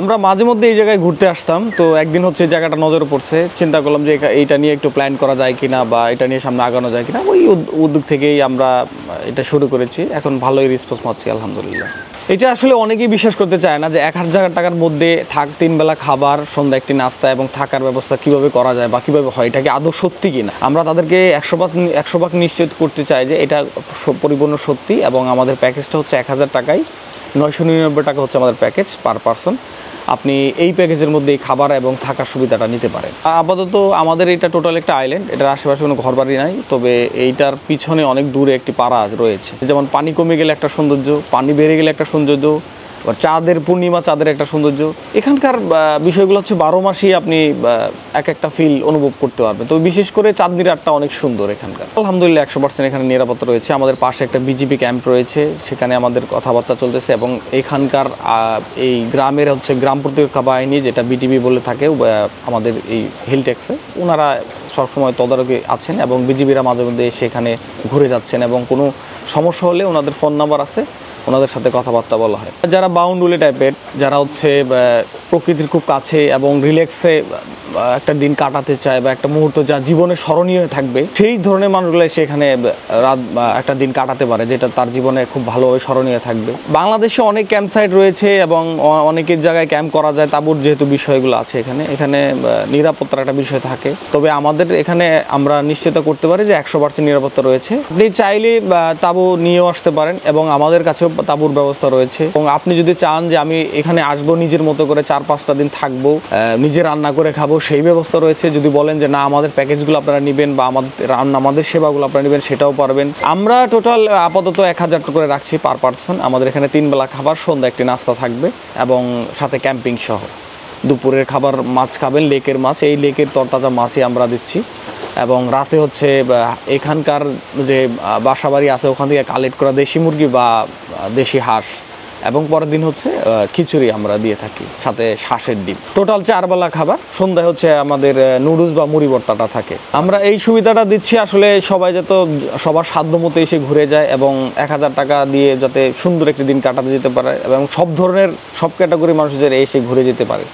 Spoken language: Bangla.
আমরা মাঝে মধ্যে এই জায়গায় ঘুরতে আসতাম, তো একদিন হচ্ছে জায়গাটা নজরে পড়ছে, চিন্তা করলাম যে এইটা নিয়ে একটু প্ল্যান করা যায় কিনা বা এটা নিয়ে সামনে আগানো যায় কিনা। ওই উদ্যোগ থেকেই আমরা এটা শুরু করেছি, এখন ভালোই রেসপন্স পাচ্ছি আলহামদুলিল্লাহ। এটা আসলে অনেকেই বিশ্বাস করতে চায় না যে 1000 টাকার মধ্যে 3 বেলা খাবার, সন্ধ্যা একটি নাস্তা এবং থাকার ব্যবস্থা কিভাবে করা যায় বা কিভাবে হয়, এটা কি আদৌ সত্যি কিনা। আমরা তাদেরকে 100% নিশ্চিত করতে চাই যে এটা পরিপূর্ণ সত্যি, এবং আমাদের প্যাকেজটা হচ্ছে 1000 টাকায় 999 টাকা হচ্ছে আমাদের প্যাকেজ পার পারসন। আপনি এই প্যাকেজের মধ্যে খাবার এবং থাকার সুবিধাটা নিতে পারেন। আপাতত আমাদের এটা টোটাল একটা আইল্যান্ড, এটার আশেপাশে কোনো ঘরবাড়ি নাই, তবে এইটার পিছনে অনেক দূরে একটি পাড়া রয়েছে। যেমন পানি কমে গেলে একটা সৌন্দর্য, পানি বেড়ে গেলে একটা সৌন্দর্য, চাঁদের পূর্ণিমা চাঁদের একটা সৌন্দর্য। এখানকার বিষয়গুলো হচ্ছে 12 মাসই আপনি এক একটা ফিল অনুভব করতে পারবেন। তো বিশেষ করে চাঁদনি রাতটা অনেক সুন্দর এখানকার। আলহামদুলিল্লাহ 100% এখানে নিরাপত্তা রয়েছে। আমাদের পাশে একটা বিজিবি ক্যাম্প রয়েছে, সেখানে আমাদের কথাবার্তা চলতেছে, এবং এখানকার এই গ্রামের হচ্ছে গ্রাম প্রতিরক্ষা বাহিনী, যেটা বিটিবি বলে থাকে আমাদের এই হিল ট্যাক্সে, ওনারা সবসময় তদারকি আছেন, এবং বিজিবিরা মাঝে মধ্যে সেখানে ঘুরে যাচ্ছেন, এবং কোনো সমস্যা হলে ওনাদের ফোন নাম্বার আছে, ওনাদের সাথে কথাবার্তা বলা হয়। যারা বাউন্ডুলি টাইপের, যারা হচ্ছে প্রকৃতির খুব কাছে এবং রিল্যাক্সে একটা দিন কাটাতে চায় বা একটা মুহূর্ত যা জীবনে স্মরণীয় থাকবে, সেই ধরনের মানুষগুলো সেখানে রাত একটা দিন কাটাতে পারে, যেটা তার জীবনে খুব ভালোভাবে স্মরণীয় থাকবে। বাংলাদেশে অনেক ক্যাম্প সাইট রয়েছে এবং অনেকের জায়গায় ক্যাম্প করা যায়, তাঁবুর যেহেতু বিষয়গুলো আছে এখানে নিরাপত্তার একটা বিষয় থাকে। তবে আমাদের এখানে আমরা নিশ্চিত করতে পারি যে 100% নিরাপত্তা রয়েছে। আপনি চাইলে তাঁবু নিয়েও আসতে পারেন, এবং আমাদের কাছেও তাঁবুর ব্যবস্থা রয়েছে। এবং আপনি যদি চান যে আমি এখানে আসবো, নিজের মতো করে 4-5টা দিন থাকবো, নিজে রান্না করে খাবো, সেই ব্যবস্থা রয়েছে। যদি বলেন যে না আমাদের প্যাকেজগুলো আপনারা নেবেন বা আমাদের সেবাগুলো আপনারা নেবেন, সেটাও পারবেন। আমরা টোটাল আপাতত 1000 টাকা করে রাখছি পার পারসন। আমাদের এখানে 3 বেলা খাবার, সন্ধ্যা একটি নাস্তা থাকবে, এবং সাথে ক্যাম্পিং সহ। দুপুরের খাবার মাছ খাবেন, লেকের মাছ, এই লেকের তরতাজা মাছই আমরা দিচ্ছি। এবং রাতে হচ্ছে এখানকার যে বাসাবাড়ি আছে ওখান থেকে কালেক্ট করা দেশি মুরগি বা দেশি হাঁস, এবং পরের দিন হচ্ছে খিচুড়ি আমরা দিয়ে থাকি, সাথে হাঁসের ডিম। টোটাল 4 বেলা খাবার, সন্ধ্যায় হচ্ছে আমাদের নুডলস বা মুড়ি ভর্তাটা থাকে। আমরা এই সুবিধাটা দিচ্ছি আসলে সবাই যাতে সবার সাধ্য মতো এসে ঘুরে যায়, এবং 1000 টাকা দিয়ে যাতে সুন্দর একটি দিন কাটাতে যেতে পারে, এবং সব ধরনের সব ক্যাটাগরি মানুষদের এসে ঘুরে যেতে পারে।